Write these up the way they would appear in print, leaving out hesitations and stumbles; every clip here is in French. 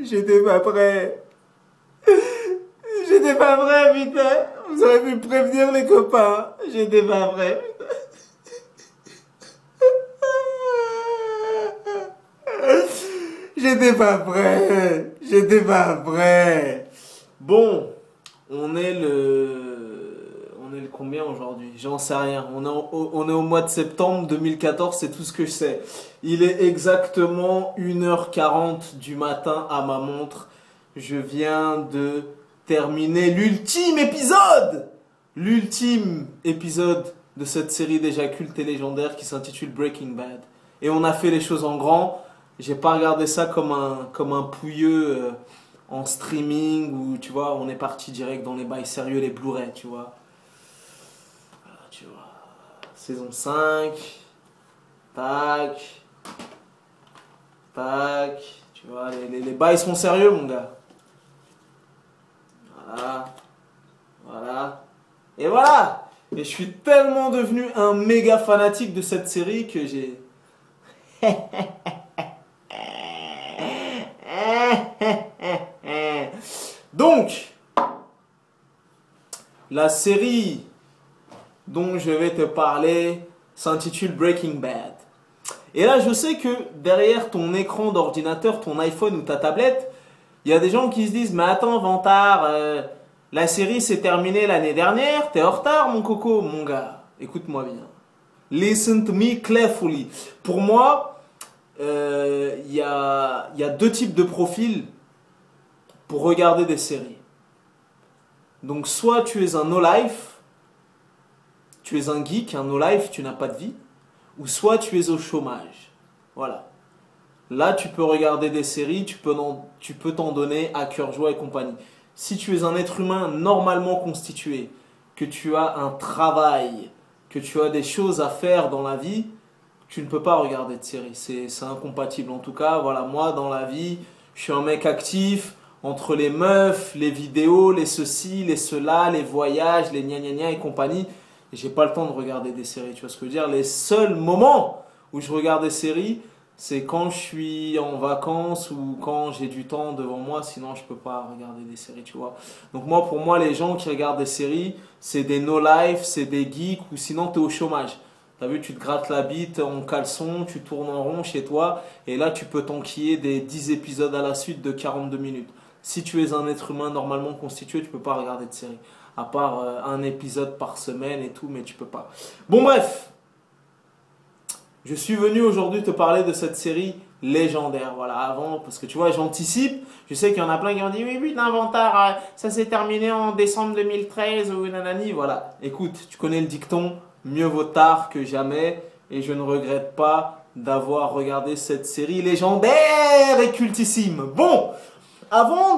J'étais pas prêt. J'étais pas prêt, putain. Vous auriez pu prévenir les copains. J'étais pas prêt, putain. J'étais pas prêt. J'étais pas prêt. Bon, on est le combien aujourd'hui? J'en sais rien. On est au mois de septembre 2014, c'est tout ce que je sais. Il est exactement 1h40 du matin à ma montre. Je viens de terminer l'ultime épisode! L'ultime épisode de cette série déjà culte et légendaire qui s'intitule Breaking Bad. Et on a fait les choses en grand. J'ai pas regardé ça comme un pouilleux en streaming où, tu vois, on est parti direct dans les bails sérieux, les Blu-ray, tu vois. Voilà, tu vois. Saison 5. Tac. Tac. Tu vois, les bails sont sérieux, mon gars. Voilà. Voilà. Et voilà. Et je suis tellement devenu un méga fanatique de cette série que j'ai... Donc, la série dont je vais te parler s'intitule Breaking Bad. Et là, je sais que derrière ton écran d'ordinateur, ton iPhone ou ta tablette, il y a des gens qui se disent « Mais attends, Vantard, la série s'est terminée l'année dernière, t'es en retard, mon coco, mon gars. » Écoute-moi bien. Listen to me carefully. Pour moi, il y a deux types de profils pour regarder des séries. Donc, soit tu es un no-life, tu es un geek, un no-life, tu n'as pas de vie, ou soit tu es au chômage. Voilà. Là, tu peux regarder des séries, tu peux t'en donner à cœur joie et compagnie. Si tu es un être humain normalement constitué, que tu as un travail, que tu as des choses à faire dans la vie, tu ne peux pas regarder de séries. C'est incompatible. En tout cas, voilà, moi, dans la vie, je suis un mec actif, entre les meufs, les vidéos, les ceci, les cela, les voyages, les gna gna gna et compagnie. Et j'ai pas le temps de regarder des séries, tu vois ce que je veux dire? Les seuls moments où je regarde des séries, c'est quand je suis en vacances ou quand j'ai du temps devant moi, sinon je peux pas regarder des séries, tu vois. Donc moi, pour moi, les gens qui regardent des séries, c'est des no-life, c'est des geeks ou sinon tu es au chômage. T'as vu, tu te grattes la bite en caleçon, tu tournes en rond chez toi et là tu peux t'enquiller des 10 épisodes à la suite de 42 minutes. Si tu es un être humain normalement constitué, tu peux pas regarder de série. À part un épisode par semaine et tout, mais tu peux pas. Bon bref, je suis venu aujourd'hui te parler de cette série légendaire. Voilà, avant, parce que tu vois, j'anticipe. Je sais qu'il y en a plein qui ont dit oui, oui, l'inventaire, ça s'est terminé en décembre 2013 ou nanani. Voilà, écoute, tu connais le dicton, mieux vaut tard que jamais. Et je ne regrette pas d'avoir regardé cette série légendaire et cultissime. Bon, avant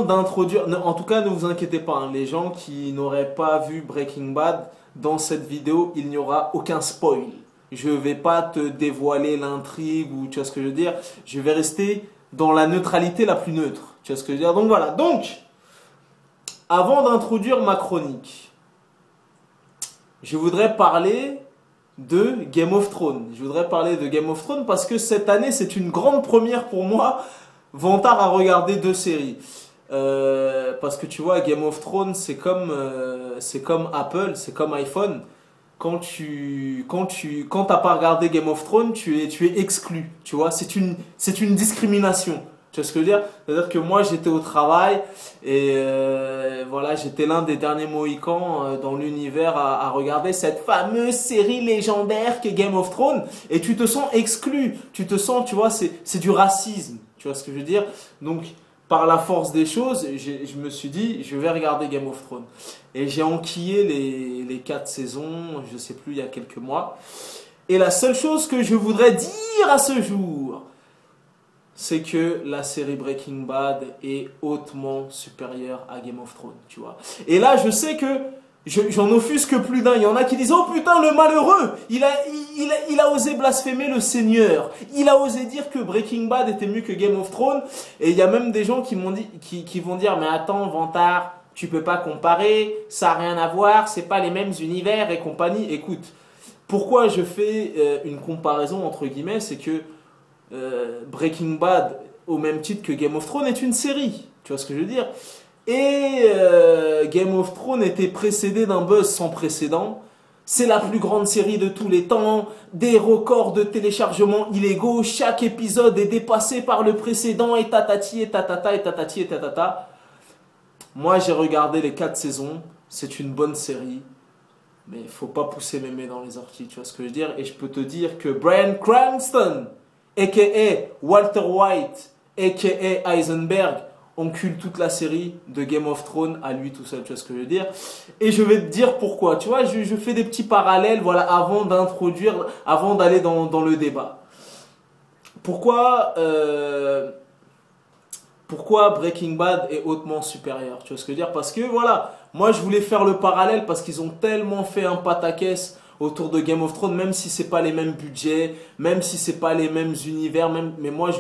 d'introduire, en tout cas ne vous inquiétez pas, hein, les gens qui n'auraient pas vu Breaking Bad, dans cette vidéo il n'y aura aucun spoil. Je ne vais pas te dévoiler l'intrigue ou tu vois ce que je veux dire, je vais rester dans la neutralité la plus neutre, tu vois ce que je veux dire. Donc voilà, donc avant d'introduire ma chronique, je voudrais parler de Game of Thrones. Je voudrais parler de Game of Thrones parce que cette année c'est une grande première pour moi. Vantard à regarder deux séries. Parce que tu vois, Game of Thrones, c'est comme Apple, c'est comme iPhone. Quand t'as pas regardé Game of Thrones, tu es exclu. Tu vois, c'est une discrimination. Tu vois ce que je veux dire? C'est-à-dire que moi, j'étais au travail et voilà, j'étais l'un des derniers Mohicans dans l'univers à regarder cette fameuse série légendaire qu'est Game of Thrones. Et tu te sens exclu. Tu te sens, tu vois, c'est du racisme. Tu vois ce que je veux dire? Donc, par la force des choses, je me suis dit, je vais regarder Game of Thrones. Et j'ai enquillé les 4 saisons, je sais plus, il y a quelques mois. Et la seule chose que je voudrais dire à ce jour, c'est que la série Breaking Bad est hautement supérieure à Game of Thrones, tu vois. Et là, je sais que j'en offusque plus d'un. Il y en a qui disent « Oh putain, le malheureux, il a osé blasphémer le Seigneur. Il a osé dire que Breaking Bad était mieux que Game of Thrones. » Et il y a même des gens qui vont dire « Mais attends, Vantard, tu peux pas comparer, ça n'a rien à voir, c'est pas les mêmes univers et compagnie. » Écoute, pourquoi je fais une comparaison entre guillemets, c'est que Breaking Bad, au même titre que Game of Thrones, est une série. Tu vois ce que je veux dire? Et Game of Thrones était précédé d'un buzz sans précédent. C'est la plus grande série de tous les temps, des records de téléchargements illégaux, chaque épisode est dépassé par le précédent, et tatati, et tatata, et tatati, et tatata. Moi, j'ai regardé les 4 saisons, c'est une bonne série, mais il faut pas pousser mes mains dans les orties, tu vois ce que je veux dire? Et je peux te dire que Bryan Cranston, a.k.a. Walter White, a.k.a. Heisenberg, encule toute la série de Game of Thrones à lui tout seul, tu vois ce que je veux dire? Et je vais te dire pourquoi, tu vois, je fais des petits parallèles, voilà, avant d'aller dans le débat. Pourquoi Breaking Bad est hautement supérieur, tu vois ce que je veux dire? Parce que voilà, moi je voulais faire le parallèle parce qu'ils ont tellement fait un pataquès autour de Game of Thrones, même si c'est pas les mêmes budgets, même si c'est pas les mêmes univers, mais moi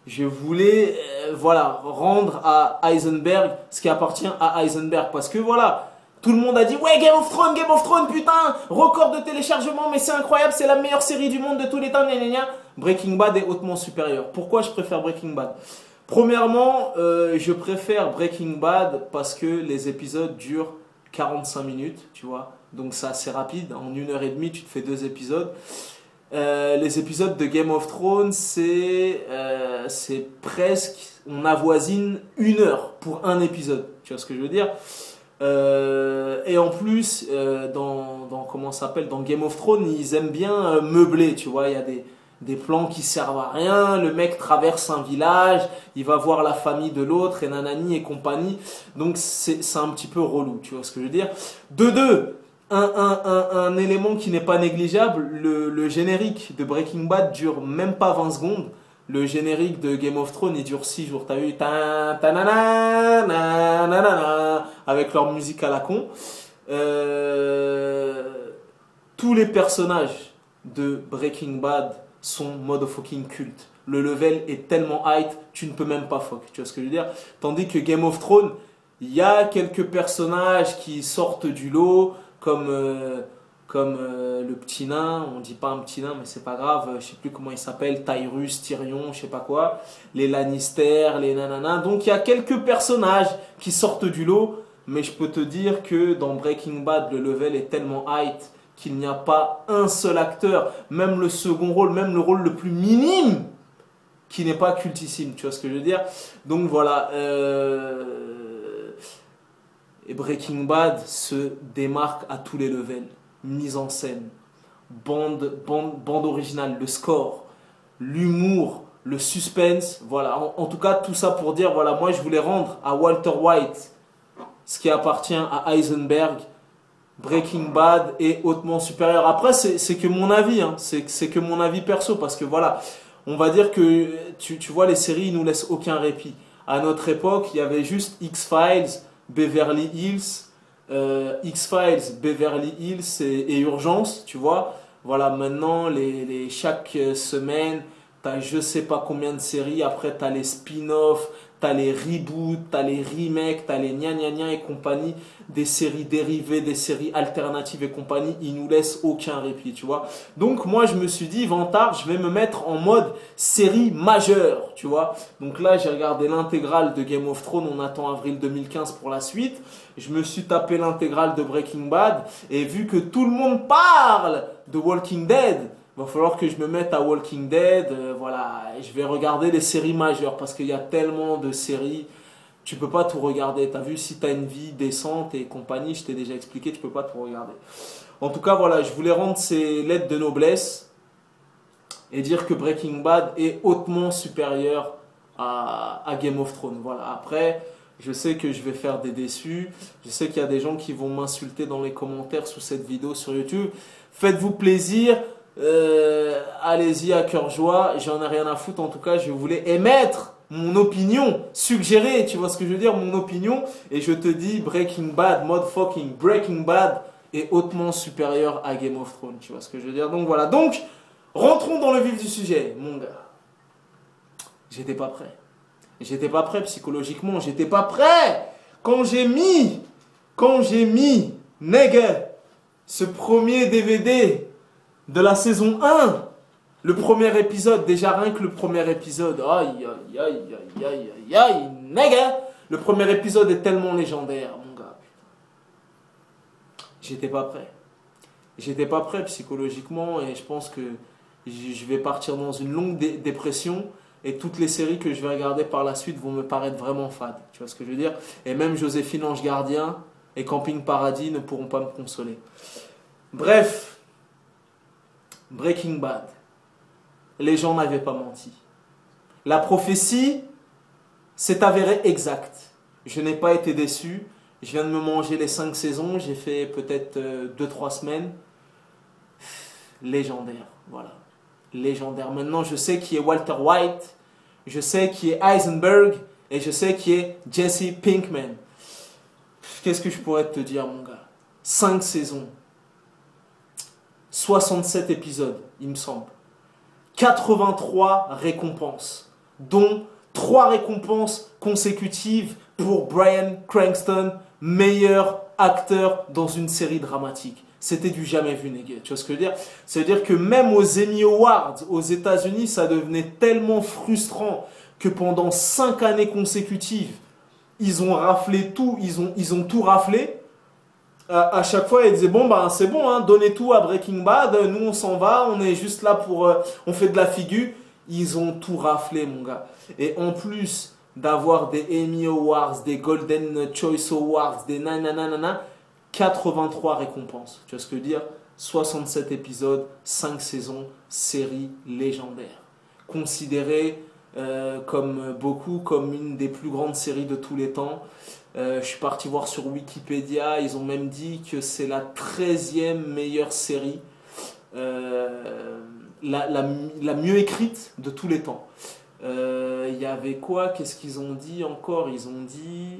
je voulais voilà, rendre à Heisenberg ce qui appartient à Heisenberg. Parce que voilà, tout le monde a dit ouais, Game of Thrones, putain, record de téléchargement, mais c'est incroyable, c'est la meilleure série du monde de tous les temps, gna gna gna. Breaking Bad est hautement supérieur. Pourquoi je préfère Breaking Bad? Premièrement, je préfère Breaking Bad parce que les épisodes durent 45 minutes, tu vois. Donc c'est assez rapide, en 1h30 tu te fais 2 épisodes. Les épisodes de Game of Thrones, c'est presque, on avoisine 1 heure pour un épisode, tu vois ce que je veux dire? Et en plus, comment ça s'appelle, dans Game of Thrones, ils aiment bien meubler, tu vois, il y a des plans qui servent à rien, le mec traverse un village, il va voir la famille de l'autre, et nanani et compagnie, donc c'est un petit peu relou, tu vois ce que je veux dire? De deux, un élément qui n'est pas négligeable, le générique de Breaking Bad dure même pas 20 secondes. Le générique de Game of Thrones, il dure 6 jours. T'as vu avec leur musique à la con. Tous les personnages de Breaking Bad sont motherfucking culte. Le level est tellement high, tu ne peux même pas fuck. Tu vois ce que je veux dire? Tandis que Game of Thrones, il y a quelques personnages qui sortent du lot, comme le petit nain, on dit pas un petit nain mais c'est pas grave, je sais plus comment il s'appelle, Tyrus, Tyrion, je sais pas quoi, les Lannister, les nanana. Donc il y a quelques personnages qui sortent du lot, mais je peux te dire que dans Breaking Bad, le level est tellement high qu'il n'y a pas un seul acteur, même le second rôle, même le rôle le plus minime, qui n'est pas cultissime, tu vois ce que je veux dire? Donc voilà, et Breaking Bad se démarque à tous les levels. Mise en scène, bande originale, le score, l'humour, le suspense. Voilà, en tout cas, tout ça pour dire, voilà, moi je voulais rendre à Walter White ce qui appartient à Heisenberg. Breaking Bad est hautement supérieur. Après, c'est que mon avis, hein. C'est que mon avis perso, parce que voilà, on va dire que tu vois, les séries, ils nous laissent aucun répit. À notre époque, il y avait juste X-Files, Beverly Hills, X-Files, Beverly Hills et Urgence, tu vois. Voilà, maintenant, chaque semaine, t'as je sais pas combien de séries. Après, t'as les spin-offs, t'as les reboots, t'as les remakes, t'as les gna gna gna et compagnie, des séries dérivées, des séries alternatives et compagnie. Ils nous laissent aucun répit, tu vois. Donc, moi, je me suis dit, Vantard, je vais me mettre en mode série majeure, tu vois. Donc là, j'ai regardé l'intégrale de Game of Thrones. On attend avril 2015 pour la suite. Je me suis tapé l'intégrale de Breaking Bad. Et vu que tout le monde parle de Walking Dead, va falloir que je me mette à Walking Dead. Voilà, je vais regarder les séries majeures parce qu'il y a tellement de séries. Tu peux pas tout regarder. T'as vu, si t'as une vie décente et compagnie, je t'ai déjà expliqué, tu peux pas tout regarder. En tout cas, voilà, je voulais rendre ces lettres de noblesse et dire que Breaking Bad est hautement supérieur à Game of Thrones. Voilà, après, je sais que je vais faire des déçus. Je sais qu'il y a des gens qui vont m'insulter dans les commentaires sous cette vidéo sur YouTube. Faites-vous plaisir. Allez-y à cœur joie, j'en ai rien à foutre. En tout cas, je voulais émettre mon opinion, suggérer, tu vois ce que je veux dire, mon opinion. Et je te dis, Breaking Bad, motherfucking Breaking Bad est hautement supérieur à Game of Thrones, tu vois ce que je veux dire. Donc voilà, donc rentrons dans le vif du sujet, mon gars. J'étais pas prêt. J'étais pas prêt psychologiquement, j'étais pas prêt. Quand j'ai mis, nègre, ce premier DVD de la saison 1 Le premier épisode, déjà rien que le premier épisode, aïe, aïe, aïe, aïe, aïe, aïe, aïe, nègre. Le premier épisode est tellement légendaire, mon gars. J'étais pas prêt. J'étais pas prêt psychologiquement et je pense que je vais partir dans une longue dépression et toutes les séries que je vais regarder par la suite vont me paraître vraiment fades. Tu vois ce que je veux dire? Et même Joséphine Ange Gardien et Camping Paradis ne pourront pas me consoler. Bref, Breaking Bad. Les gens n'avaient pas menti. La prophétie s'est avérée exacte. Je n'ai pas été déçu. Je viens de me manger les 5 saisons. J'ai fait peut-être 2-3 semaines. Légendaire, voilà. Légendaire. Maintenant, je sais qui est Walter White. Je sais qui est Heisenberg. Et je sais qui est Jesse Pinkman. Qu'est-ce que je pourrais te dire, mon gars? 5 saisons. 67 épisodes, il me semble. 83 récompenses, dont 3 récompenses consécutives pour Bryan Cranston, meilleur acteur dans une série dramatique. C'était du jamais vu, nègre. Tu vois ce que je veux dire? Ça veut dire que même aux Emmy Awards, aux États-Unis, ça devenait tellement frustrant que pendant 5 années consécutives, ils ont raflé tout, ils ont tout raflé. À chaque fois, ils disaient, bon, ben, c'est bon, hein, donnez tout à Breaking Bad, nous on s'en va, on est juste là pour... on fait de la figure. Ils ont tout raflé, mon gars. Et en plus d'avoir des Emmy Awards, des Golden Choice Awards, des nanana, 83 récompenses. Tu vois ce que je veux dire? 67 épisodes, 5 saisons, série légendaire. Considérée comme beaucoup, comme une des plus grandes séries de tous les temps. Je suis parti voir sur Wikipédia, ils ont même dit que c'est la 13e meilleure série, la mieux écrite de tous les temps. Il y avait quoi? Qu'est-ce qu'ils ont dit encore? Ils ont dit...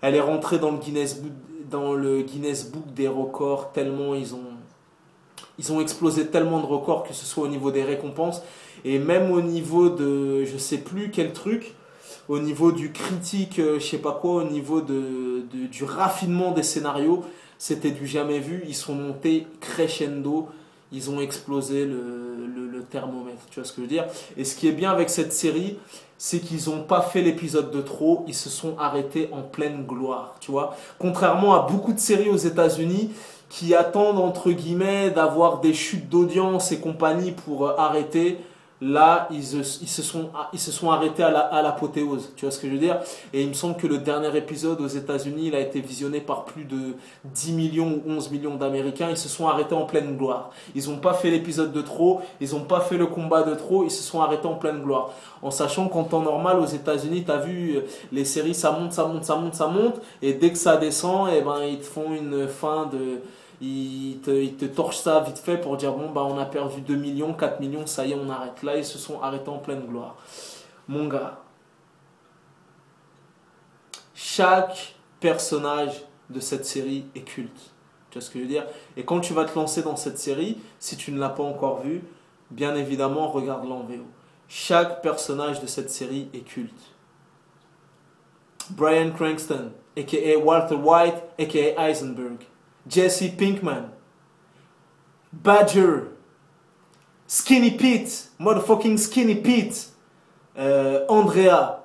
Elle est rentrée dans le Guinness Book des records, tellement ils ont explosé tellement de records, que ce soit au niveau des récompenses, et même au niveau de, je sais plus quel truc, au niveau du critique, je sais pas quoi, au niveau du raffinement des scénarios, c'était du jamais vu. Ils sont montés crescendo, ils ont explosé le thermomètre, tu vois ce que je veux dire? Et ce qui est bien avec cette série, c'est qu'ils n'ont pas fait l'épisode de trop, ils se sont arrêtés en pleine gloire, tu vois? Contrairement à beaucoup de séries aux États-Unis qui attendent, entre guillemets, d'avoir des chutes d'audience et compagnie pour arrêter. Là, ils se sont arrêtés à l'apothéose, tu vois ce que je veux dire? Et il me semble que le dernier épisode aux États-Unis, il a été visionné par plus de 10 millions ou 11 millions d'Américains. Ils se sont arrêtés en pleine gloire. Ils n'ont pas fait l'épisode de trop, ils n'ont pas fait le combat de trop, ils se sont arrêtés en pleine gloire. En sachant qu'en temps normal, aux États-Unis, tu as vu, les séries, ça monte, ça monte, ça monte, ça monte, et dès que ça descend, eh ben, ils te font une fin de... Ils te torchent ça vite fait pour dire bon, bah, on a perdu 2 millions, 4 millions, ça y est, on arrête. Là, ils se sont arrêtés en pleine gloire. Mon gars, chaque personnage de cette série est culte. Tu vois ce que je veux dire? Et quand tu vas te lancer dans cette série, si tu ne l'as pas encore vue, bien évidemment, regarde-la en VO. Chaque personnage de cette série est culte. Bryan Cranston, a.k.a. Walter White, a.k.a. Heisenberg. Jesse Pinkman, Badger, Skinny Pete, motherfucking Skinny Pete, Andrea,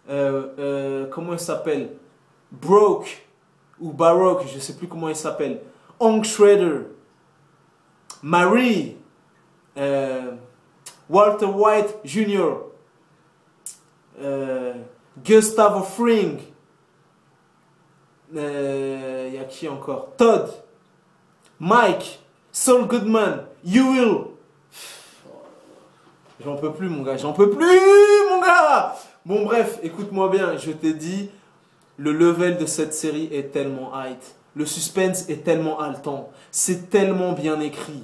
comment il s'appelle? Broke, ou Baroque, je sais plus comment il s'appelle, Hank Schrader, Marie, Walter White Jr., Gustavo Fring, y a qui encore? Todd, Mike, Saul Goodman, You Will. J'en peux plus, mon gars, j'en peux plus, mon gars. Bon, bref, écoute-moi bien, je t'ai dit, le level de cette série est tellement high. Le suspense est tellement haletant. C'est tellement bien écrit.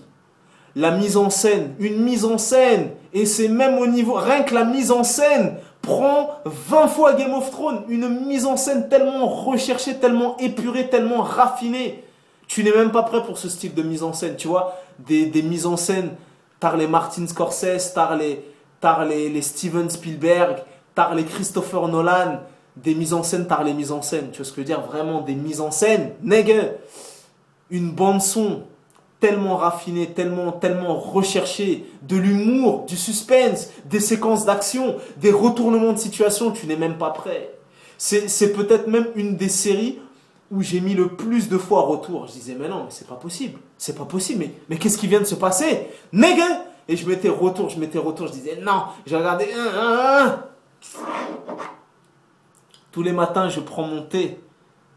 La mise en scène, une mise en scène, et c'est même au niveau, rien que la mise en scène prend 20 fois Game of Thrones. Une mise en scène tellement recherchée, tellement épurée, tellement raffinée. Tu n'es même pas prêt pour ce style de mise en scène, tu vois. Des mises en scène, t'as les Martin Scorsese, t'as les Steven Spielberg, t'as les Christopher Nolan. Des mises en scène, t'as les mises en scène. Tu vois ce que je veux dire? Vraiment des mises en scène. Nègre. Une bande son tellement raffiné, tellement recherché, de l'humour, du suspense, des séquences d'action, des retournements de situation, tu n'es même pas prêt. C'est peut-être même une des séries où j'ai mis le plus de fois retour. Je disais, mais non, mais c'est pas possible. C'est pas possible, mais qu'est-ce qui vient de se passer? Nigga! Et je mettais retour, je disais, non, j'ai regardé. Tous les matins, je prends mon thé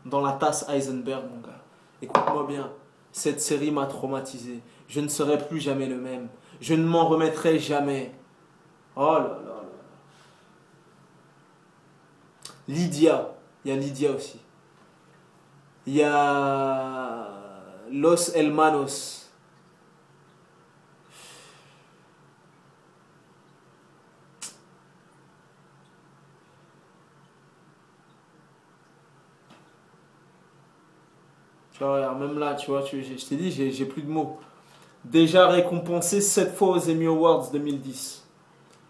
dans la tasse Heisenberg, mon gars. Écoute-moi bien, cette série m'a traumatisé. Je ne serai plus jamais le même. Je ne m'en remettrai jamais. Oh là là là. Lydia, il y a Lydia aussi. Il y a Los Hermanos. Tu vois, regarde, même là, tu vois, je t'ai dit, j'ai plus de mots. Déjà récompensé 7 fois aux Emmy Awards 2010.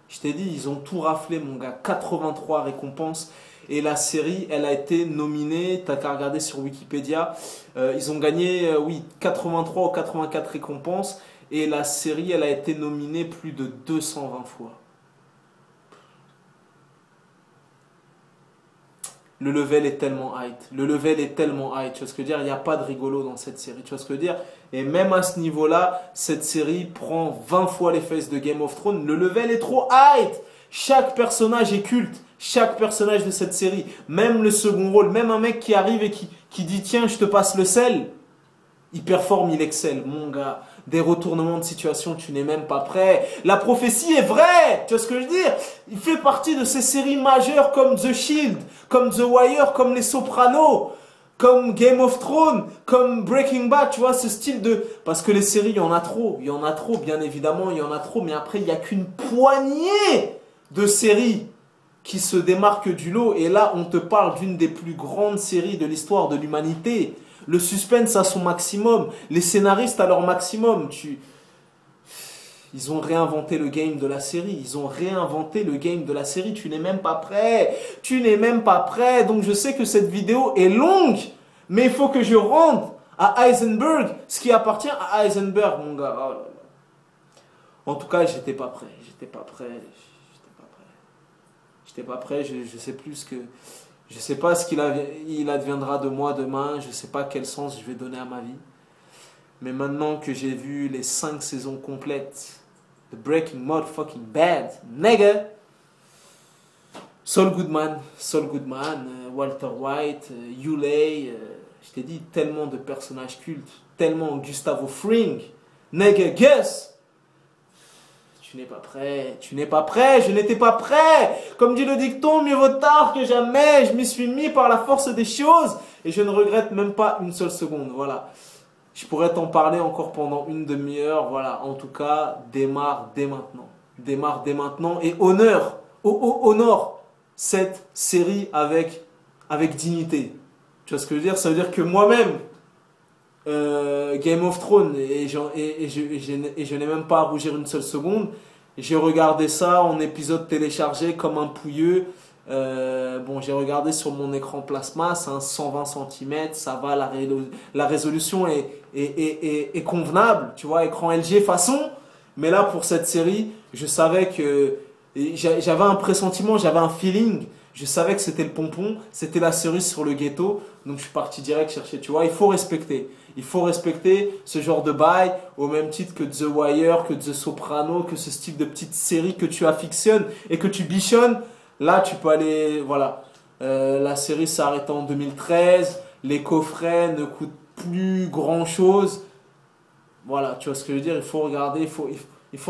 Je t'ai dit, ils ont tout raflé, mon gars. 83 récompenses. Et la série, elle a été nominée, t'as qu'à regarder sur Wikipédia. Ils ont gagné, oui, 83 ou 84 récompenses. Et la série, elle a été nominée plus de 220 fois. Le level est tellement high. Le level est tellement high. Tu vois ce que je veux dire? Il n'y a pas de rigolo dans cette série. Tu vois ce que je veux dire? Et même à ce niveau-là, cette série prend 20 fois les faces de Game of Thrones. Le level est trop high. Chaque personnage est culte. Chaque personnage de cette série. Même le second rôle. Même un mec qui arrive et qui dit tiens, je te passe le sel. Il performe, il excelle. Mon gars, des retournements de situation, tu n'es même pas prêt. La prophétie est vraie. Tu vois ce que je veux dire? Il fait partie de ces séries majeures comme The Shield, comme The Wire, comme Les Sopranos, comme Game of Thrones, comme Breaking Bad. Tu vois, ce style de... Parce que les séries, il y en a trop. Il y en a trop, bien évidemment, il y en a trop. Mais après, il n'y a qu'une poignée de séries qui se démarquent du lot. Et là, on te parle d'une des plus grandes séries de l'histoire de l'humanité. Le suspense à son maximum. Les scénaristes à leur maximum. Ils ont réinventé le game de la série. Ils ont réinventé le game de la série. Tu n'es même pas prêt. Tu n'es même pas prêt. Donc je sais que cette vidéo est longue. Mais il faut que je rende à Heisenberg ce qui appartient à Heisenberg, mon gars. Oh là là. En tout cas, j'étais pas prêt. J'étais pas prêt. J'étais pas prêt. Je sais plus ce que... Je ne sais pas ce qu'il adviendra de moi demain, je ne sais pas quel sens je vais donner à ma vie. Mais maintenant que j'ai vu les 5 saisons complètes de Breaking Motherfucking Bad, nigga, Saul Goodman, Walter White, Yuley, je t'ai dit tellement de personnages cultes, tellement Gustavo Fring, nigga, guess. Tu n'es pas prêt, tu n'es pas prêt, je n'étais pas prêt. Comme dit le dicton, mieux vaut tard que jamais. Je m'y suis mis par la force des choses et je ne regrette même pas une seule seconde. Voilà. Je pourrais t'en parler encore pendant une demi-heure. Voilà. En tout cas, démarre dès maintenant. Démarre dès maintenant et honore cette série avec dignité. Tu vois ce que je veux dire? Ça veut dire que moi-même, Game of Thrones et je n'ai même pas à rougir une seule seconde. J'ai regardé ça en épisode téléchargé comme un pouilleux. Bon, j'ai regardé sur mon écran plasma, c'est un 120 cm, ça va, la résolution est convenable, tu vois, écran LG façon. Mais là, pour cette série, je savais que j'avais un pressentiment, j'avais un feeling. Je savais que c'était le pompon, c'était la cerise sur le ghetto. Donc je suis parti direct chercher, tu vois, il faut respecter. Il faut respecter ce genre de bail au même titre que The Wire, que The Sopranos, que ce style de petite série que tu affectionnes et que tu bichonnes. Là, tu peux aller, voilà. La série s'est arrêtée en 2013. Les coffrets ne coûtent plus grand-chose. Voilà, tu vois ce que je veux dire. Il faut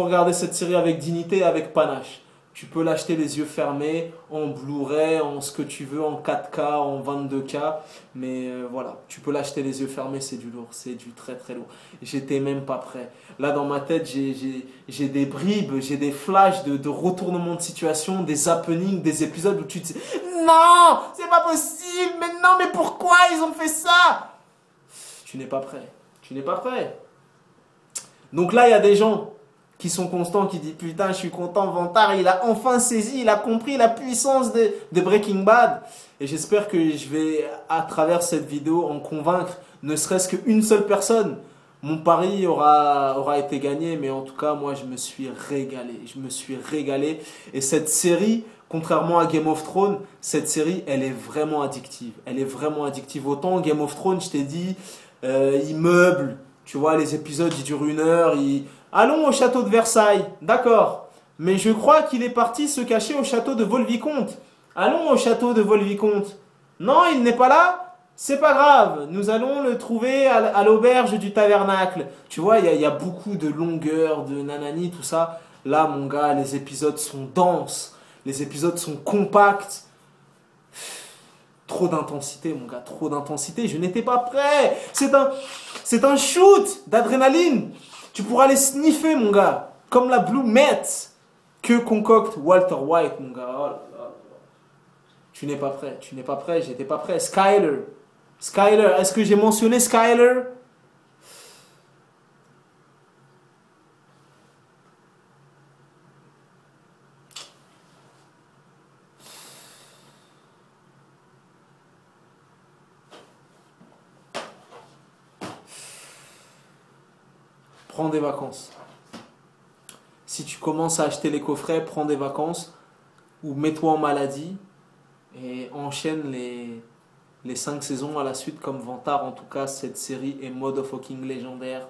regarder cette série avec dignité et avec panache. Tu peux l'acheter les yeux fermés, en Blu-ray, en ce que tu veux, en 4K, en 22K. Mais voilà, tu peux l'acheter les yeux fermés, c'est du lourd, c'est du très très lourd. J'étais même pas prêt. Là, dans ma tête, j'ai des bribes, j'ai des flashs de retournement de situation, des happenings, des épisodes où tu te dis « Non, c'est pas possible, mais non, mais pourquoi ils ont fait ça ?» Tu n'es pas prêt, tu n'es pas prêt. Donc là, il y a des gens qui sont constants, qui disent putain, je suis content, Vantard, il a enfin saisi, il a compris la puissance de Breaking Bad. Et j'espère que je vais, à travers cette vidéo, en convaincre ne serait-ce qu'une seule personne. Mon pari aura été gagné, mais en tout cas, moi, je me suis régalé. Je me suis régalé. Et cette série, contrairement à Game of Thrones, cette série, elle est vraiment addictive. Elle est vraiment addictive. Autant Game of Thrones, je t'ai dit, il meuble. Tu vois, les épisodes, ils durent 1 heure. Allons au château de Versailles. D'accord. Mais je crois qu'il est parti se cacher au château de Vaux-le-Vicomte. Allons au château de Vaux-le-Vicomte. Non, il n'est pas là. C'est pas grave, nous allons le trouver à l'auberge du tabernacle. Tu vois, il y a beaucoup de longueur, de nanani, tout ça. Là, mon gars, les épisodes sont denses. Les épisodes sont compacts. Trop d'intensité, mon gars, trop d'intensité. Je n'étais pas prêt. C'est un shoot d'adrénaline. Tu pourras les sniffer, mon gars. Comme la Blue Met que concocte Walter White, mon gars. Oh là là. Tu n'es pas prêt, tu n'es pas prêt, j'étais pas prêt. Skyler, est-ce que j'ai mentionné Skyler? Prends des vacances. Si tu commences à acheter les coffrets, prends des vacances ou mets-toi en maladie et enchaîne les 5 saisons à la suite comme Vantard. En tout cas, cette série est motherfucking légendaire.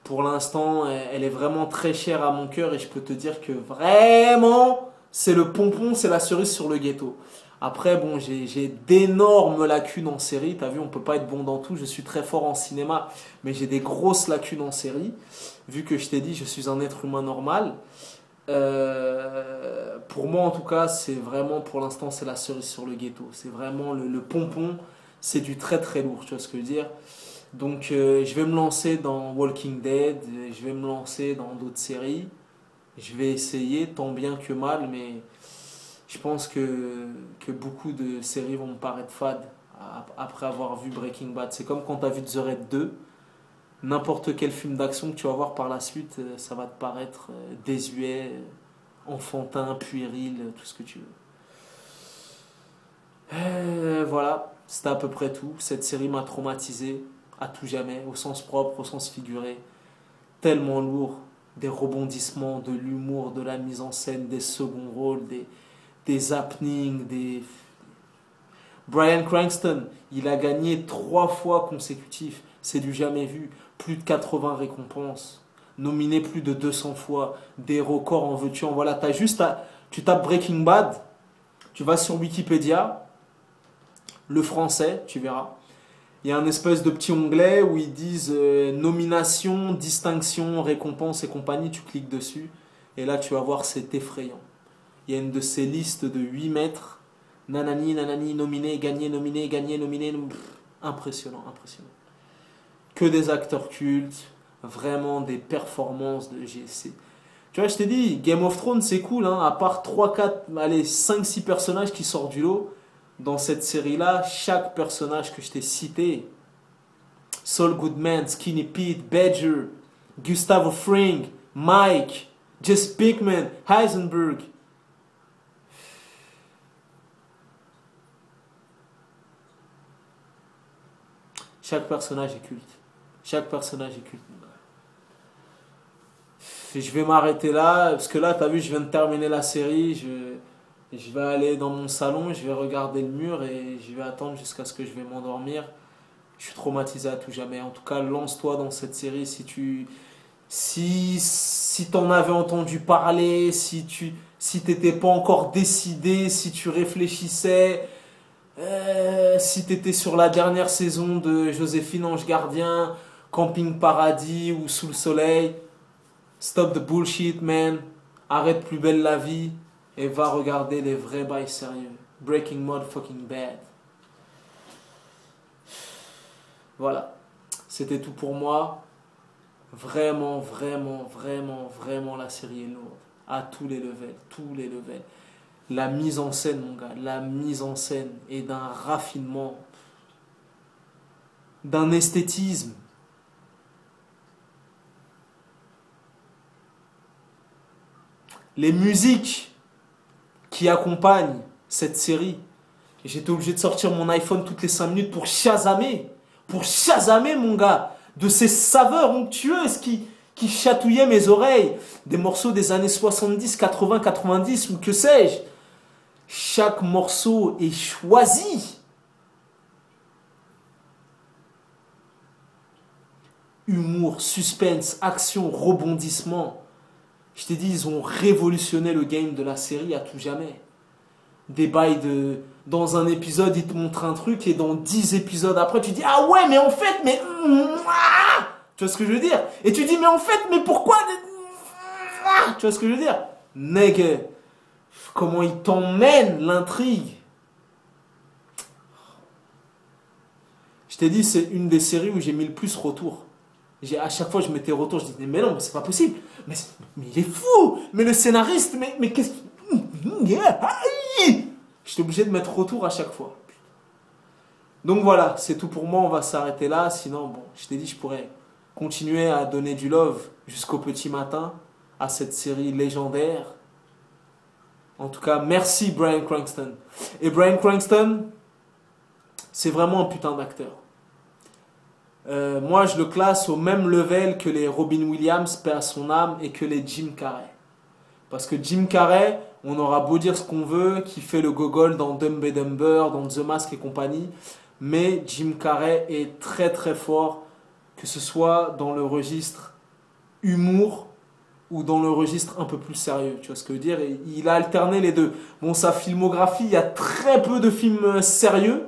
Pour l'instant, elle est vraiment très chère à mon cœur et je peux te dire que vraiment, c'est le pompon, c'est la cerise sur le gâteau. Après, bon, j'ai d'énormes lacunes en série. T'as vu, on peut pas être bon dans tout. Je suis très fort en cinéma, mais j'ai des grosses lacunes en série. Vu que je t'ai dit, je suis un être humain normal. Pour moi, en tout cas, c'est vraiment, pour l'instant, c'est la cerise sur le gâteau. C'est vraiment le pompon. C'est du très très lourd, tu vois ce que je veux dire. Donc, je vais me lancer dans Walking Dead. Je vais me lancer dans d'autres séries. Je vais essayer, tant bien que mal, mais je pense que beaucoup de séries vont me paraître fades après avoir vu Breaking Bad. C'est comme quand tu as vu The Raid 2. N'importe quel film d'action que tu vas voir par la suite, ça va te paraître désuet, enfantin, puéril, tout ce que tu veux. Voilà, c'était à peu près tout. Cette série m'a traumatisé à tout jamais, au sens propre, au sens figuré. Tellement lourd, des rebondissements, de l'humour, de la mise en scène, des seconds rôles, des happenings, des... Bryan Cranston, il a gagné 3 fois consécutifs. C'est du jamais vu. Plus de 80 récompenses. Nominé plus de 200 fois. Des records en veux-tu en voilà. Tu tapes Breaking Bad. Tu vas sur Wikipédia. Le français, tu verras. Il y a un espèce de petit onglet où ils disent nomination, distinction, récompense et compagnie. Tu cliques dessus. Et là, tu vas voir, c'est effrayant. Il y a une de ces listes de 8 mètres. Nanani, nanani, nominé, gagné, nominé, gagné, nominé. Impressionnant, impressionnant. Que des acteurs cultes, vraiment des performances de GC. Tu vois, je t'ai dit, Game of Thrones, c'est cool, hein, à part 3, 4, allez, 5, 6 personnages qui sortent du lot. Dans cette série-là, chaque personnage que je t'ai cité, Saul Goodman, Skinny Pete, Badger, Gustavo Fring, Mike, Jesse Pinkman, Heisenberg. Chaque personnage est culte. Chaque personnage est culte. Je vais m'arrêter là, parce que là, tu as vu, je viens de terminer la série. Je vais aller dans mon salon, je vais regarder le mur et je vais attendre jusqu'à ce que je vais m'endormir. Je suis traumatisé à tout jamais. En tout cas, lance-toi dans cette série si t'en avais entendu parler, si t'étais pas encore décidé, si tu réfléchissais. Si t'étais sur la dernière saison de Joséphine Ange Gardien, Camping Paradis ou Sous le Soleil, stop the bullshit, man. Arrête Plus belle la vie et va regarder les vrais bails sérieux. Breaking Motherfucking Bad. Voilà. C'était tout pour moi. Vraiment, vraiment, vraiment, vraiment, la série est lourde. À tous les levels, tous les levels. La mise en scène, mon gars, la mise en scène est d'un raffinement, d'un esthétisme. Les musiques qui accompagnent cette série. J'étais obligé de sortir mon iPhone toutes les 5 minutes pour chasamer, mon gars, de ces saveurs onctueuses qui chatouillaient mes oreilles. Des morceaux des années 70, 80, 90 ou que sais-je. Chaque morceau est choisi. Humour, suspense, action, rebondissement. Je t'ai dit, ils ont révolutionné le game de la série à tout jamais. Des bails de... Dans un épisode, ils te montrent un truc et dans 10 épisodes après, tu dis, ah ouais, mais en fait, mais... Tu vois ce que je veux dire? Et tu dis, mais en fait, mais pourquoi? Tu vois ce que je veux dire? Nègre, comment ils t'emmènent l'intrigue. Je t'ai dit, c'est une des séries où j'ai mis le plus retour. À chaque fois, je mettais retour, je disais, mais non, mais c'est pas possible. Mais il est fou. Mais le scénariste, mais qu'est-ce que... J'étais obligé de mettre retour à chaque fois. Donc voilà, c'est tout pour moi, on va s'arrêter là. Sinon, bon, je t'ai dit, je pourrais continuer à donner du love jusqu'au petit matin à cette série légendaire. En tout cas, merci Bryan Cranston. Et Bryan Cranston, c'est vraiment un putain d'acteur. Moi, je le classe au même level que les Robin Williams, paix à son âme, et que les Jim Carrey. Parce que Jim Carrey, on aura beau dire ce qu'on veut, qui fait le gogol dans Dumb and Dumber, dans The Mask et compagnie, mais Jim Carrey est très très fort, que ce soit dans le registre humour ou dans le registre un peu plus sérieux. Tu vois ce que je veux dire? Et il a alterné les deux. Bon, sa filmographie, il y a très peu de films sérieux,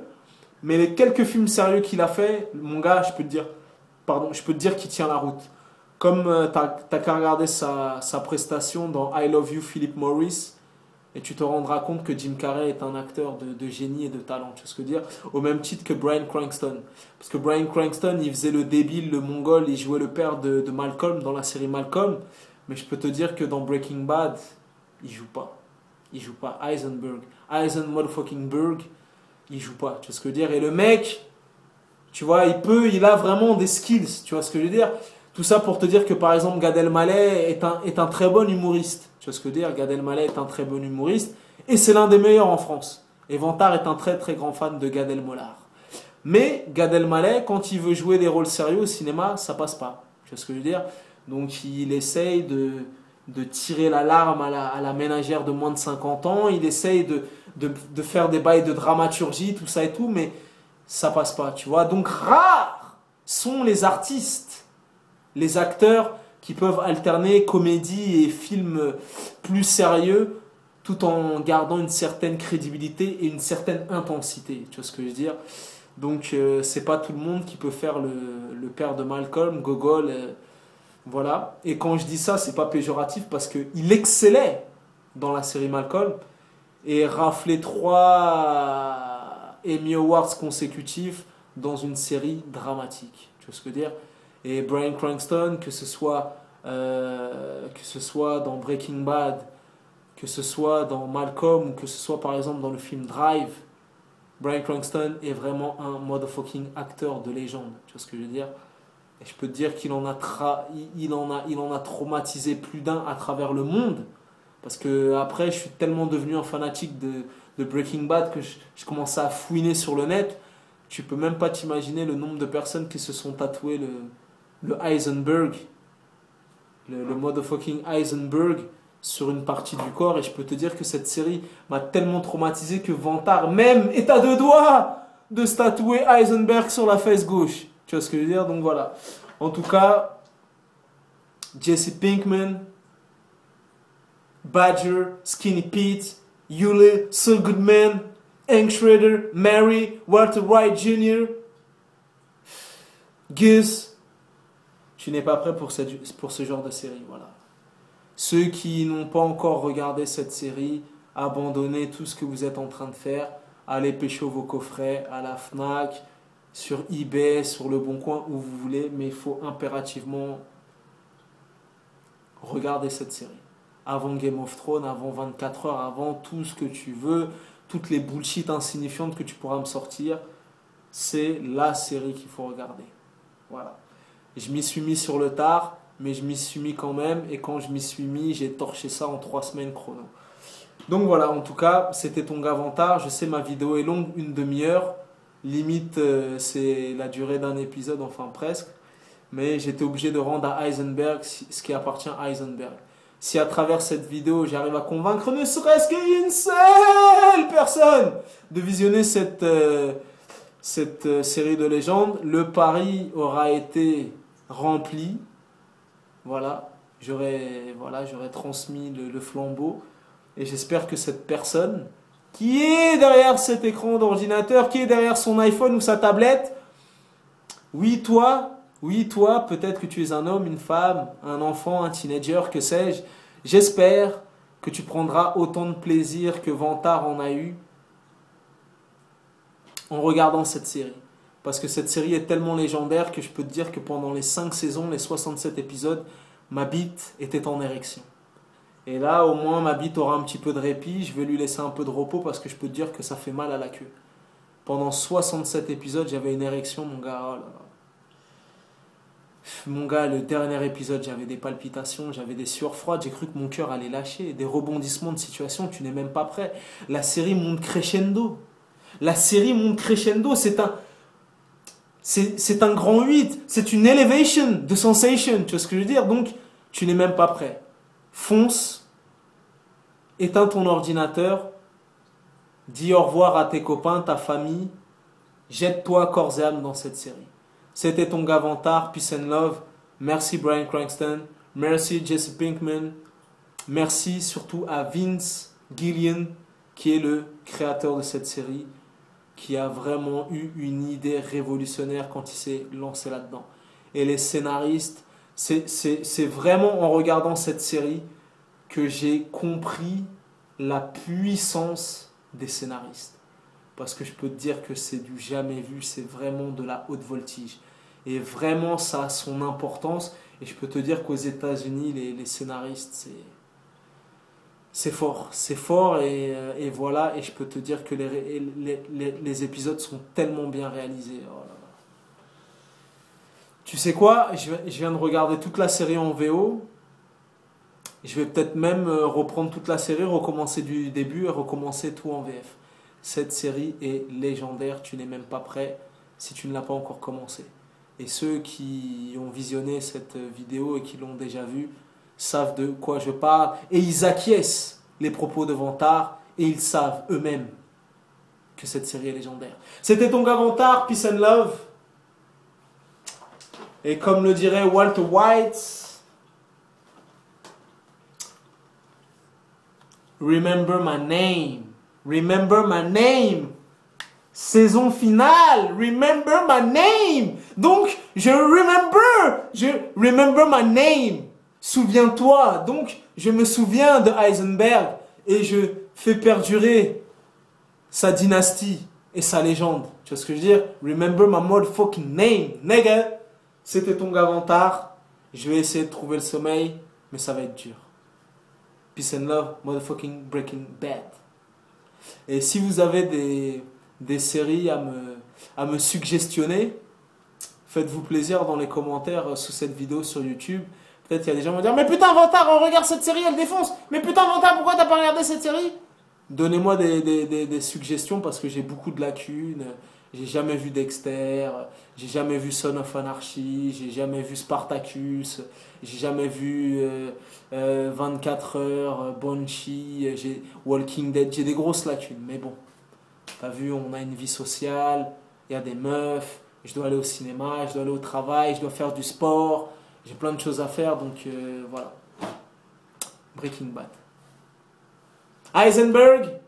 mais les quelques films sérieux qu'il a fait, mon gars, je peux te dire qu'il tient la route. Comme t'as qu'à regarder sa prestation dans I Love You, Philip Morris, et tu te rendras compte que Jim Carrey est un acteur de génie et de talent, tu vois ce que je veux dire? Au même titre que Bryan Cranston. Parce que Bryan Cranston, il faisait le débile, le mongol, il jouait le père de Malcolm dans la série Malcolm, mais je peux te dire que dans Breaking Bad, il joue pas. Il joue pas. Motherfucking il joue pas, tu vois ce que je veux dire? Et le mec, tu vois, il a vraiment des skills, tu vois ce que je veux dire? Tout ça pour te dire que par exemple Gad Elmaleh est un très bon humoriste. Tu vois ce que je veux dire? Gad Elmaleh est un très bon humoriste et c'est l'un des meilleurs en France. Et Vantard est un très très grand fan de Gad Elmaleh. Mais Gad Elmaleh, quand il veut jouer des rôles sérieux au cinéma, ça passe pas. Tu vois ce que je veux dire? Donc il essaye de tirer la larme à la ménagère de moins de 50 ans. Il essaye de faire des bails de dramaturgie, tout ça et tout, mais ça passe pas, tu vois. Donc rares sont les artistes, les acteurs qui peuvent alterner comédie et films plus sérieux tout en gardant une certaine crédibilité et une certaine intensité. Tu vois ce que je veux dire? Donc c'est pas tout le monde qui peut faire le père de Malcolm, Gogol, voilà. Et quand je dis ça, c'est pas péjoratif parce qu'il excellait dans la série Malcolm et raflait 3 Emmy Awards consécutifs dans une série dramatique. Tu vois ce que je veux dire? Et Bryan Cranston, que ce soit dans Breaking Bad, que ce soit dans Malcolm ou que ce soit par exemple dans le film Drive, Bryan Cranston est vraiment un motherfucking acteur de légende. Tu vois ce que je veux dire? Et je peux te dire qu'il en a traumatisé plus d'un à travers le monde. Parce que après, je suis tellement devenu un fanatique de Breaking Bad que je commençais à fouiner sur le net. Tu peux même pas t'imaginer le nombre de personnes qui se sont tatouées le Heisenberg, le motherfucking Heisenberg sur une partie du corps. Et je peux te dire que cette série m'a tellement traumatisé que Vantard même est à 2 doigts de se tatouer Heisenberg sur la fesse gauche. Tu vois ce que je veux dire? Donc voilà. En tout cas, Jesse Pinkman, Badger, Skinny Pete, Yule, Saul Goodman, Hank Schrader, Mary, Walter White Jr., Gus. Tu n'es pas prêt pour ce genre de série. Voilà. Ceux qui n'ont pas encore regardé cette série, abandonnez tout ce que vous êtes en train de faire. Allez pécho vos coffrets à la Fnac, sur eBay, sur Le Bon Coin, où vous voulez. Mais il faut impérativement regarder cette série. Avant Game of Thrones, avant 24 heures, avant tout ce que tu veux, toutes les bullshit insignifiantes que tu pourras me sortir, c'est la série qu'il faut regarder. Voilà. Je m'y suis mis sur le tard, mais je m'y suis mis quand même, et quand je m'y suis mis, j'ai torché ça en 3 semaines chrono. Donc voilà, en tout cas, c'était ton gars Vantard. Je sais, ma vidéo est longue, 1 demi-heure. Limite, c'est la durée d'un épisode, enfin presque. mais j'étais obligé de rendre à Heisenberg ce qui appartient à Heisenberg. Si à travers cette vidéo, j'arrive à convaincre ne serait-ce qu'une seule personne de visionner cette série de légendes, le pari aura été rempli. Voilà, j'aurais transmis le flambeau. Et j'espère que cette personne qui est derrière cet écran d'ordinateur, qui est derrière son iPhone ou sa tablette, oui toi, peut-être que tu es un homme, une femme, un enfant, un teenager, que sais-je. J'espère que tu prendras autant de plaisir que Vantard en a eu en regardant cette série. Parce que cette série est tellement légendaire que je peux te dire que pendant les 5 saisons, les 67 épisodes, ma bite était en érection. Et là, au moins, ma bite aura un petit peu de répit. Je vais lui laisser un peu de repos parce que je peux te dire que ça fait mal à la queue. Pendant 67 épisodes, j'avais une érection, mon gars. Oh là là. Mon gars, le dernier épisode, j'avais des palpitations, j'avais des sueurs froides. J'ai cru que mon cœur allait lâcher. Des rebondissements de situation, tu n'es même pas prêt. La série monte crescendo. La série monte crescendo. C'est un grand 8. C'est une elevation de sensation. Tu vois ce que je veux dire? Donc, tu n'es même pas prêt. Fonce, éteins ton ordinateur, dis au revoir à tes copains, ta famille, jette-toi corps et âme dans cette série. C'était ton gars Vantard, peace and love. Merci Bryan Cranston, merci Jesse Pinkman, merci surtout à Vince Gilligan qui est le créateur de cette série, qui a vraiment eu une idée révolutionnaire quand il s'est lancé là-dedans. Et les scénaristes, c'est vraiment en regardant cette série que j'ai compris la puissance des scénaristes. Parce que je peux te dire que c'est du jamais vu, c'est vraiment de la haute voltige. Et vraiment, ça a son importance. Et je peux te dire qu'aux États-Unis, les scénaristes, c'est fort. C'est fort et voilà. Et je peux te dire que les épisodes sont tellement bien réalisés. Oh là là. Tu sais quoi? Je viens de regarder toute la série en VO. Je vais peut-être même reprendre toute la série, recommencer du début et recommencer tout en VF. Cette série est légendaire, tu n'es même pas prêt si tu ne l'as pas encore commencé. Et ceux qui ont visionné cette vidéo et qui l'ont déjà vue savent de quoi je parle. Et ils acquiescent les propos de Vantard et ils savent eux-mêmes que cette série est légendaire. C'était ton gars Vantard, peace and love. Et comme le dirait Walter White, remember my name. Remember my name. Saison finale. Remember my name. Donc, je remember my name. Souviens-toi. Donc, je me souviens de Heisenberg et je fais perdurer sa dynastie et sa légende. Tu vois ce que je veux dire? Remember my motherfucking name, nigga. C'était ton gars Vantard. Je vais essayer de trouver le sommeil, mais ça va être dur. Peace and love, motherfucking Breaking Bad. Et si vous avez des séries à me suggestionner, faites-vous plaisir dans les commentaires sous cette vidéo sur YouTube. Peut-être qu'il y a des gens qui vont dire « Mais putain, Vantard, on regarde cette série, elle défonce. Mais putain, Vantard, pourquoi t'as pas regardé cette série ?» Donnez-moi des suggestions parce que j'ai beaucoup de lacunes. J'ai jamais vu Dexter, j'ai jamais vu Son of Anarchy, j'ai jamais vu Spartacus, j'ai jamais vu 24 heures, Banshee, Walking Dead, j'ai des grosses lacunes. Mais bon, t'as vu, on a une vie sociale, il y a des meufs, je dois aller au cinéma, je dois aller au travail, je dois faire du sport, j'ai plein de choses à faire, donc voilà. Breaking Bad. Heisenberg,